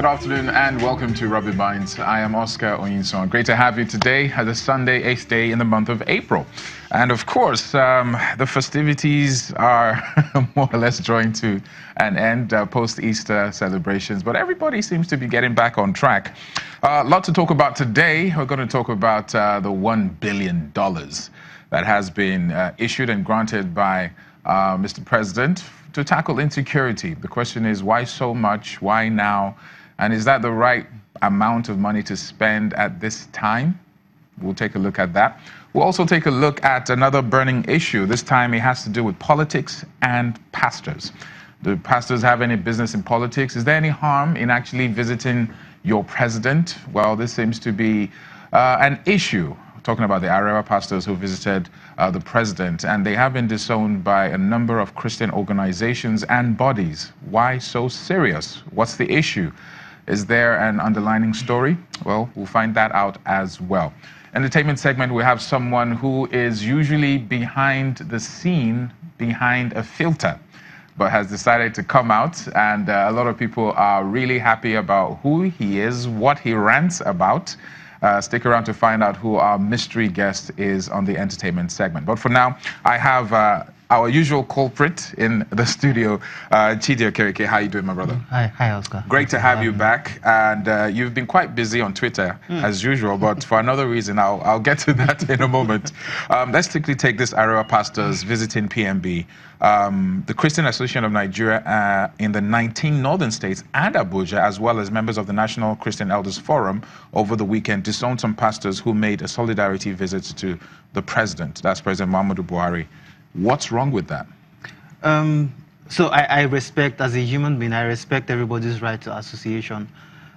good afternoon and welcome to Rubbin Minds. I am Oscar Onyinson. Great to have you today as a Sunday, 8th day in the month of April. And of course, the festivities are more or less drawing to an end post-Easter celebrations, but everybody seems to be getting back on track. A lot to talk about today. We're going to talk about the $1 billion that has been issued and granted by Mr. President to tackle insecurity. The question is, why so much? Why now? And is that the right amount of money to spend at this time? We'll take a look at that. We'll also take a look at another burning issue. This time it has to do with politics and pastors. Do pastors have any business in politics? Is there any harm in actually visiting your president? Well, this seems to be an issue. Talking about the Arewa pastors who visited the president, and they have been disowned by a number of Christian organizations and bodies. Why so serious? What's the issue? Is there an underlying story? Well, we'll find that out as well. Entertainment segment, we have someone who is usually behind the scene, behind a filter, but has decided to come out, and a lot of people are really happy about who he is, what he rants about. Stick around to find out who our mystery guest is on the entertainment segment. But for now, I have our usual culprit in the studio, Chydee Okereke. How you doing, my brother? Hi, Oscar. Great to have you back. And you've been quite busy on Twitter, as usual, but for another reason, I'll get to that in a moment. Let's quickly take this Arewa pastors visiting PMB. The Christian Association of Nigeria in the 19 northern states and Abuja, as well as members of the National Christian Elders Forum, over the weekend disowned some pastors who made a solidarity visit to the president. That's President Muhammadu Buhari. What's wrong with that? So I respect, as a human being, I respect everybody's right to association.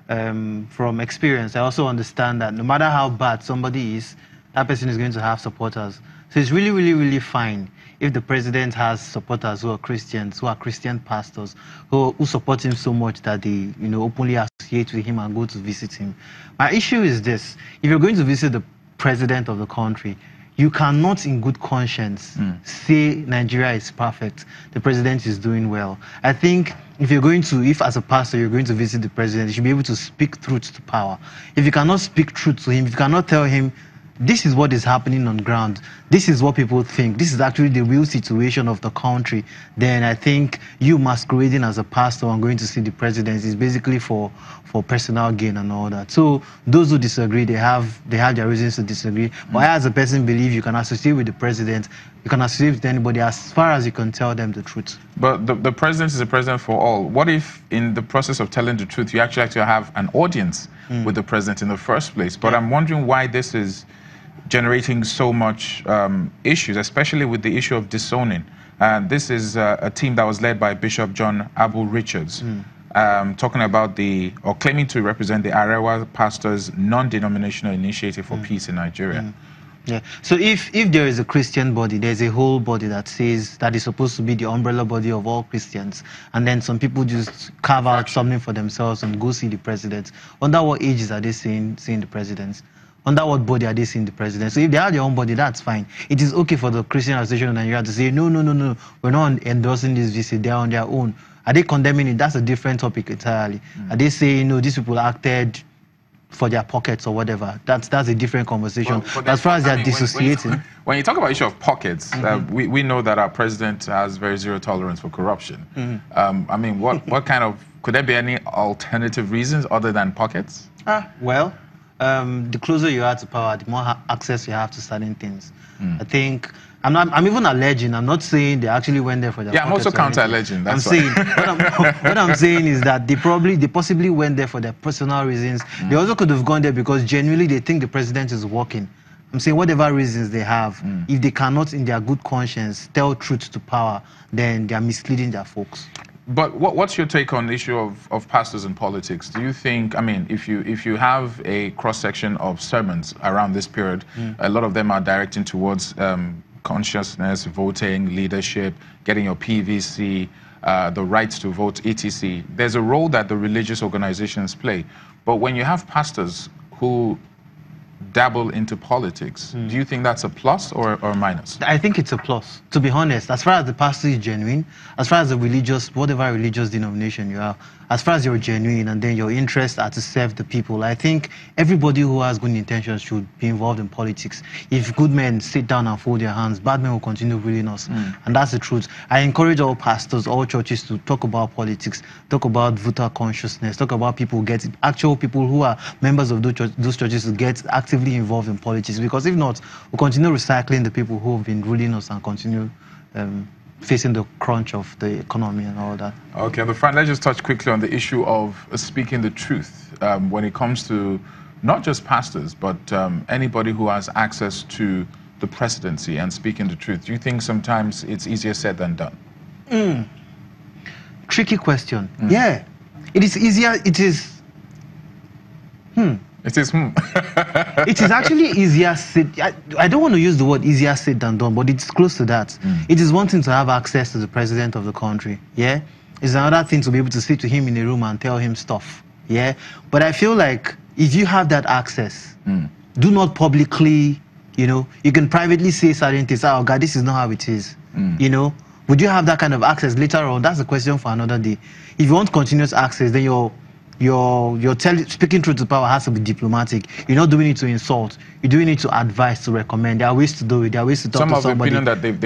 From experience, I also understand that no matter how bad somebody is, that person is going to have supporters. So it's really, really, really fine if the president has supporters who are Christians, who are Christian pastors, who support him so much that they, openly associate with him and go to visit him. My issue is this: if you're going to visit the president of the country, you cannot, in good conscience, say Nigeria is perfect, the president is doing well. I think if as a pastor you're going to visit the president, you should be able to speak truth to power. If you cannot speak truth to him, if you cannot tell him, this is what is happening on ground, this is what people think, this is actually the real situation of the country, then I think you masquerading as a pastor and going to see the president is basically for personal gain and all that. So those who disagree, they have their reasons to disagree. But I, as a person, believe you can associate with the president, you can associate with anybody as far as you can tell them the truth. But the president is a president for all. What if in the process of telling the truth, you actually have an audience with the president in the first place? But I'm wondering why this is generating so much issues, especially with the issue of disowning. This is a team that was led by Bishop John Abel Richards, talking about or claiming to represent the Arewa Pastors Non-Denominational Initiative for Peace in Nigeria. Yeah. So if there is a Christian body, there's a whole body that says that is supposed to be the umbrella body of all Christians, and then some people just carve out something for themselves and go see the president. Under what ages are they seeing the presidents? Under what body are they seeing the president? So if they have their own body, that's fine. It is okay for the Christian Association of Nigeria to say, no, we're not endorsing this visit, they're on their own. Are they condemning it? That's a different topic entirely. Are they saying, no, these people acted for their pockets or whatever? That's a different conversation. But as far as they're dissociating. When you talk about issue of pockets, we know that our president has very zero tolerance for corruption. I mean, what kind of, could there be any alternative reasons other than pockets? Well, the closer you are to power, the more access you have to certain things. I think I'm even alleging. I'm not saying they actually went there for their. Yeah, I'm also counter-alleging. I'm saying what I'm saying is that they possibly went there for their personal reasons. They also could have gone there because genuinely they think the president is working. I'm saying whatever reasons they have, if they cannot, in their good conscience, tell truth to power, then they are misleading their folks. But what's your take on the issue of pastors and politics? Do you think, I mean, if you have a cross-section of sermons around this period, a lot of them are directing towards consciousness, voting, leadership, getting your PVC, the rights to vote, etc. There's a role that the religious organizations play. But when you have pastors who dabble into politics. Do you think that's a plus or a minus? I think it's a plus, to be honest. As far as the pastor is genuine, as far as the religious, whatever religious denomination you are, as far as you're genuine and then your interests are to serve the people, I think everybody who has good intentions should be involved in politics. If good men sit down and fold their hands, bad men will continue ruling us. And that's the truth. I encourage all pastors, all churches to talk about politics, talk about voter consciousness, talk about people actual people who are members of those churches to get actively involved in politics. Because if not, we'll continue recycling the people who have been ruling us and continue facing the crunch of the economy and all that. Okay, on the front, let's just touch quickly on the issue of speaking the truth when it comes to not just pastors, but anybody who has access to the presidency and speaking the truth. Do you think sometimes it's easier said than done? Tricky question. Yeah, it is easier. It is. It is. It is actually easier said. I don't want to use the word easier said than done, but it's close to that. It is one thing to have access to the president of the country. Yeah, it's another thing to be able to sit to him in a room and tell him stuff. Yeah, but I feel like if you have that access, do not publicly. You can privately say certain things. Oh God, this is not how it is. Would you have that kind of access later on? That's a question for another day. If you want continuous access, then speaking truth to power has to be diplomatic. You're not doing it to insult. You're doing it to advise, to recommend. There are ways to do it. There are ways to talk to somebody. Some of the opinion that